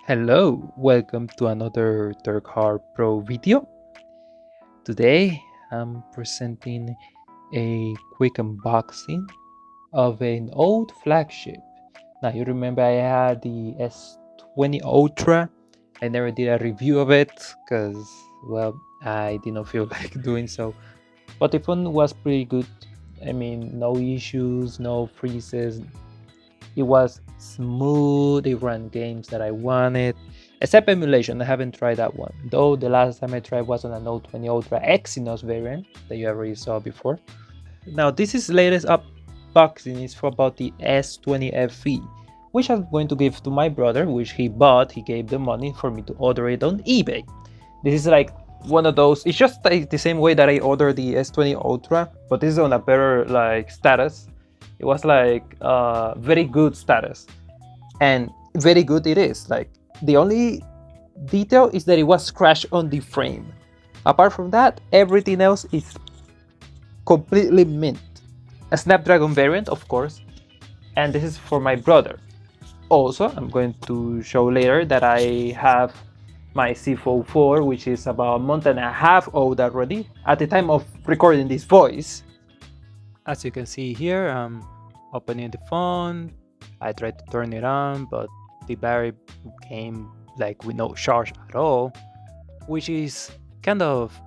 Hello, welcome to another Car Pro video. Today I'm presenting a quick unboxing of an old flagship. Now you remember I had the S20 Ultra. I never did a review of it because, well, I did not feel like doing so. But the phone was pretty good. I mean, no issues, no freezes. It was smooth. It ran games that I wanted, except emulation. I haven't tried that one, though. The last time I tried was on a Note 20 Ultra Exynos variant that you already saw before. Now this is latest unboxing is for about the S20 FE, which I'm going to give to my brother, which he bought. He gave the money for me to order it on eBay. This is like one of those. It's just like the same way that I ordered the S20 Ultra, but this is on a better like status. It was like very good status, and very good it is. Like the only detail is that it was scratched on the frame. Apart from that, everything else is completely mint. A Snapdragon variant, of course, and this is for my brother. Also, I'm going to show later that I have my C-Fold 4, which is about a month and a half old already at the time of recording this voice. As you can see here, I'm opening the phone. I tried to turn it on, but the battery came like with no charge at all, which is kind of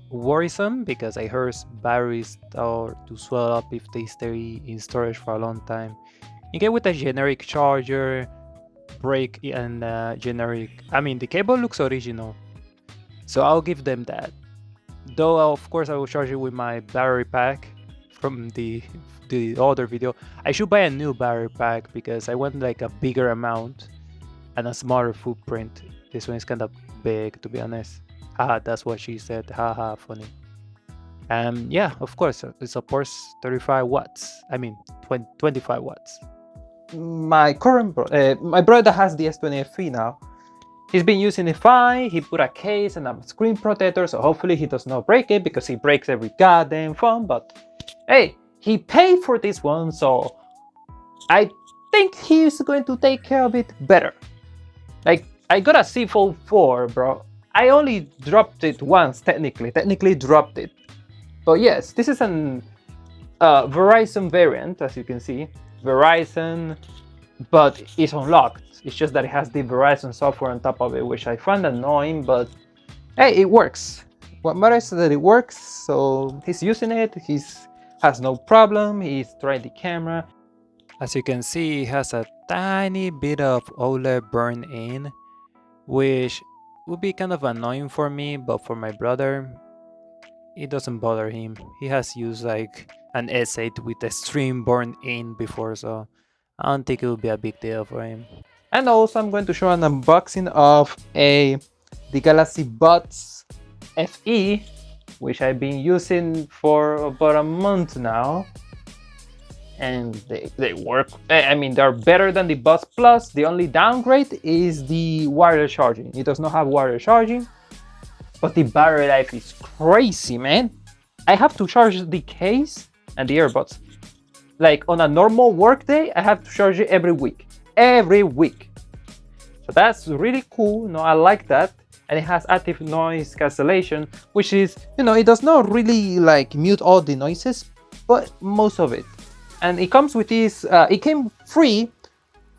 worrisome because I heard batteries start to swell up if they stay in storage for a long time. You get with a generic charger, break, and generic. I mean, the cable looks original, so I'll give them that. Though, of course, I will charge it with my battery pack from the other video. I should buy a new battery pack because I want like a bigger amount and a smaller footprint. This one is kind of big, to be honest. Haha, that's what she said. Haha, funny. Yeah, of course, it supports 35 watts. I mean, 25 watts. My brother has the S20 FE now. He's been using it fine. He put a case and a screen protector, so hopefully he does not break it because he breaks every goddamn phone. But hey, he paid for this one, so I think he's going to take care of it better. Like, I got a C-Fold 4, bro. I only dropped it once, technically dropped it. But yes, this is an Verizon variant, as you can see. Verizon, but it's unlocked. It's just that it has the Verizon software on top of it, which I find annoying, but hey, it works. What matters is that it works, so he's using it. He's has no problem. He's tried the camera. As you can see, it has a tiny bit of OLED burn in, which would be kind of annoying for me, but for my brother, it doesn't bother him. He has used like an S8 with extreme burn in before, so I don't think it will be a big deal for him. And also I'm going to show an unboxing of the Galaxy Buds FE, which I've been using for about a month now, and they work. I mean, they're better than the Buds Plus. The only downgrade is the wireless charging. It does not have wireless charging, but the battery life is crazy, man. I have to charge the case and the earbuds. Like on a normal work day, I have to charge it every week. So that's really cool. No, I like that. And it has active noise cancellation, which is, it does not really like mute all the noises, but most of it. And it comes with this, it came free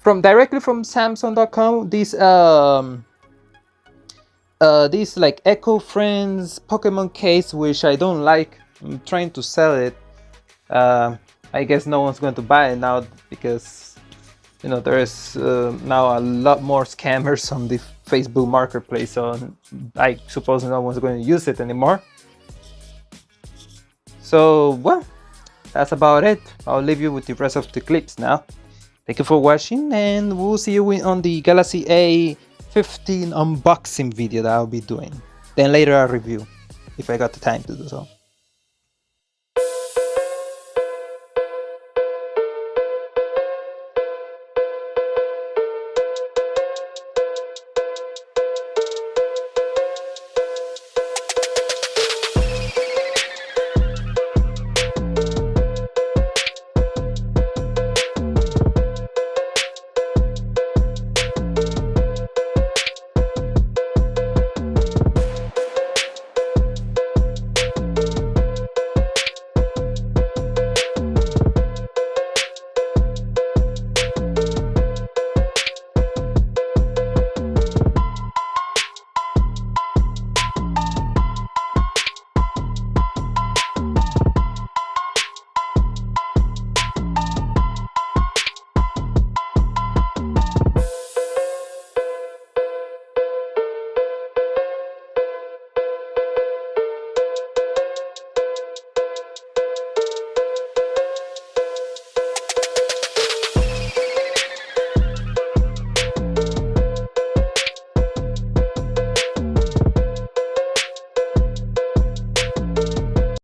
directly from Samsung.com. This like Echo Friends Pokemon case, which I don't like. I'm trying to sell it. I guess no one's going to buy it now because there is now a lot more scammers on the Facebook Marketplace, so I suppose no one's going to use it anymore. So, well, that's about it. I'll leave you with the rest of the clips now. Thank you for watching, and we'll see you on the Galaxy A15 unboxing video that I'll be doing. Then later I'll review, if I got the time to do so.